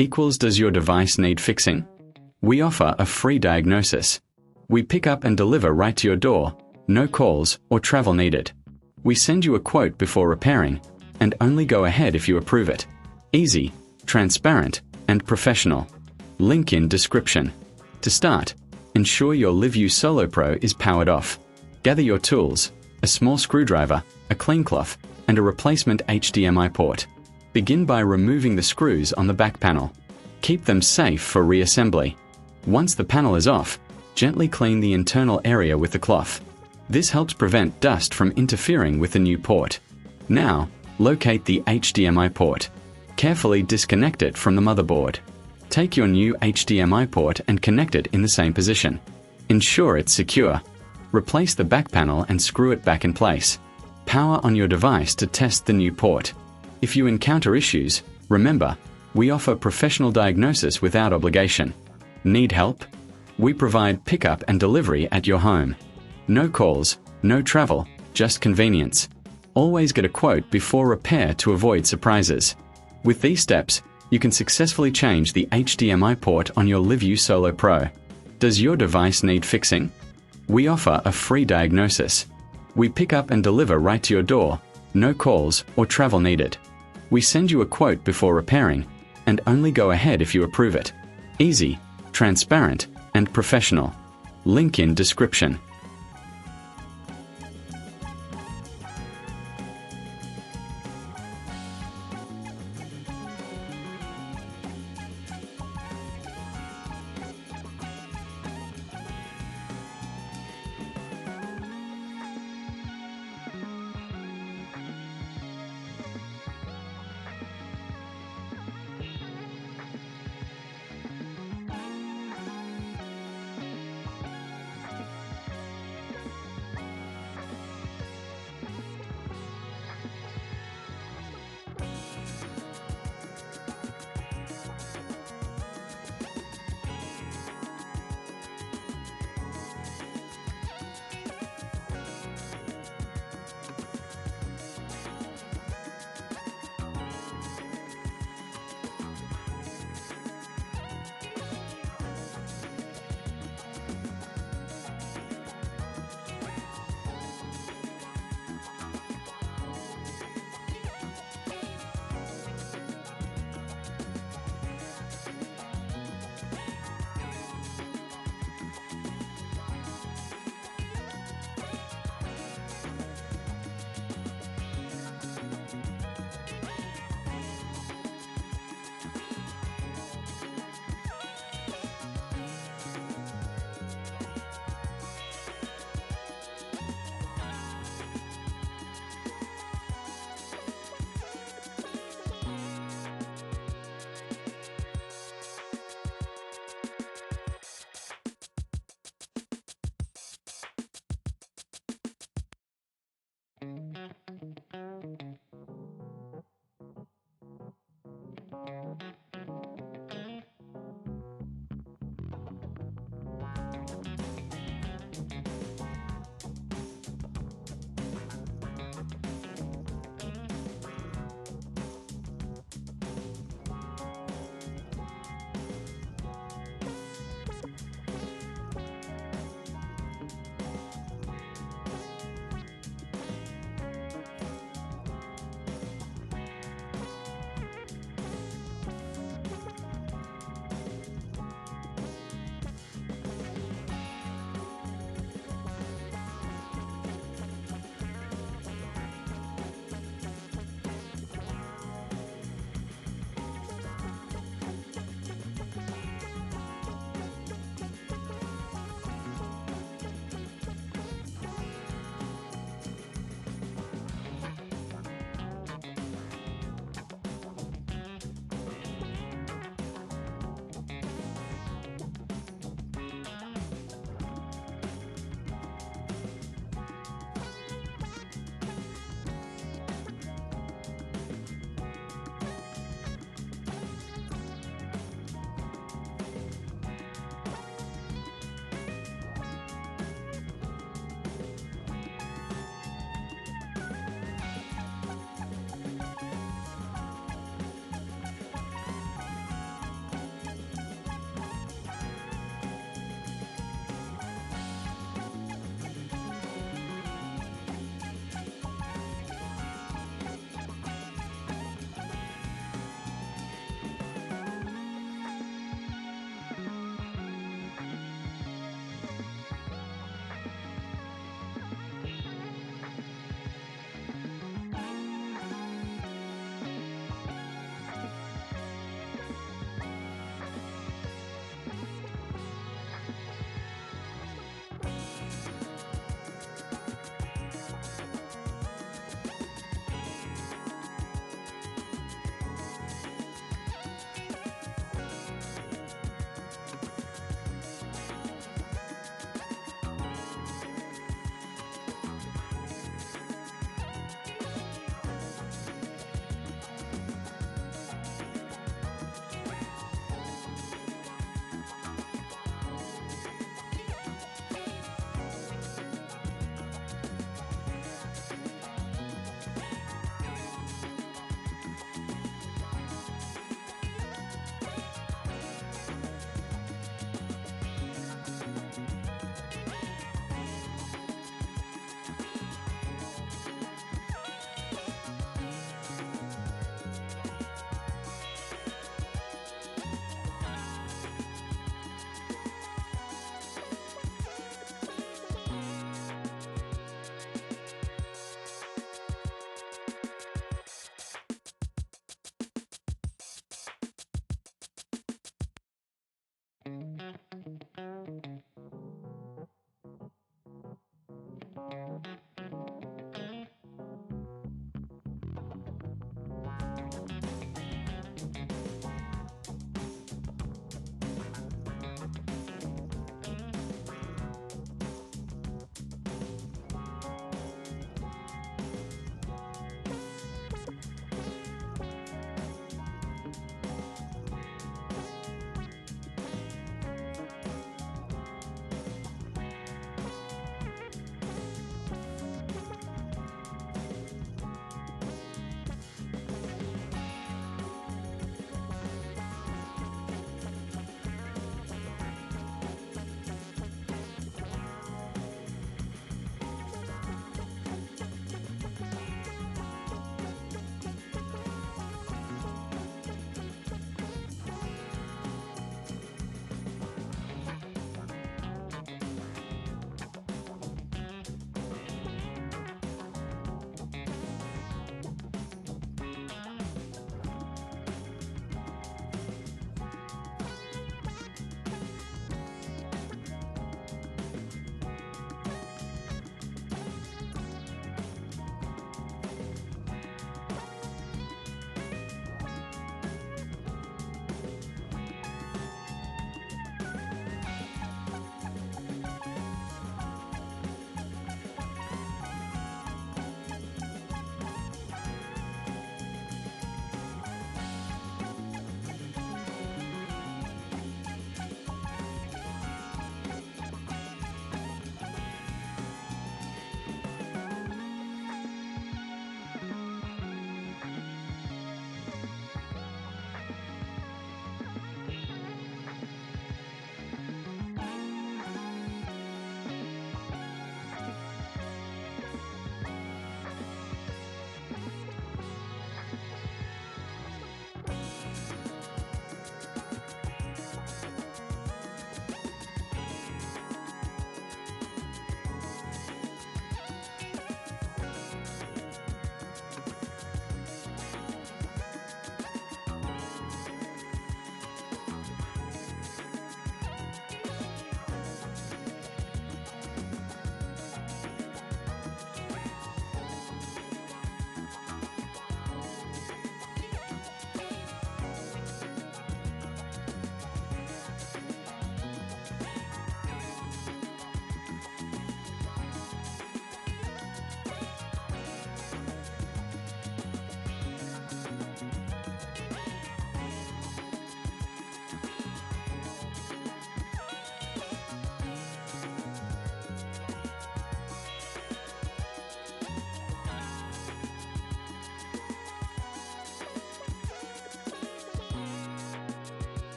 equals does your device need fixing? We offer a free diagnosis. We pick up and deliver right to your door, no calls or travel needed. We send you a quote before repairing, and only go ahead if you approve it. Easy, transparent, and professional. Link in description. To start, ensure your LiveU Solo Pro is powered off. Gather your tools, a small screwdriver, a clean cloth, and a replacement HDMI port. Begin by removing the screws on the back panel. Keep them safe for reassembly. Once the panel is off, gently clean the internal area with the cloth. This helps prevent dust from interfering with the new port. Now, locate the HDMI port. Carefully disconnect it from the motherboard. Take your new HDMI port and connect it in the same position. Ensure it's secure. Replace the back panel and screw it back in place. Power on your device to test the new port. If you encounter issues, remember, we offer professional diagnosis without obligation. Need help? We provide pickup and delivery at your home. No calls, no travel, just convenience. Always get a quote before repair to avoid surprises. With these steps, you can successfully change the HDMI port on your LiveU Solo Pro. Does your device need fixing? We offer a free diagnosis. We pick up and deliver right to your door, no calls or travel needed. We send you a quote before repairing, and only go ahead if you approve it. Easy, transparent, and professional. Link in description.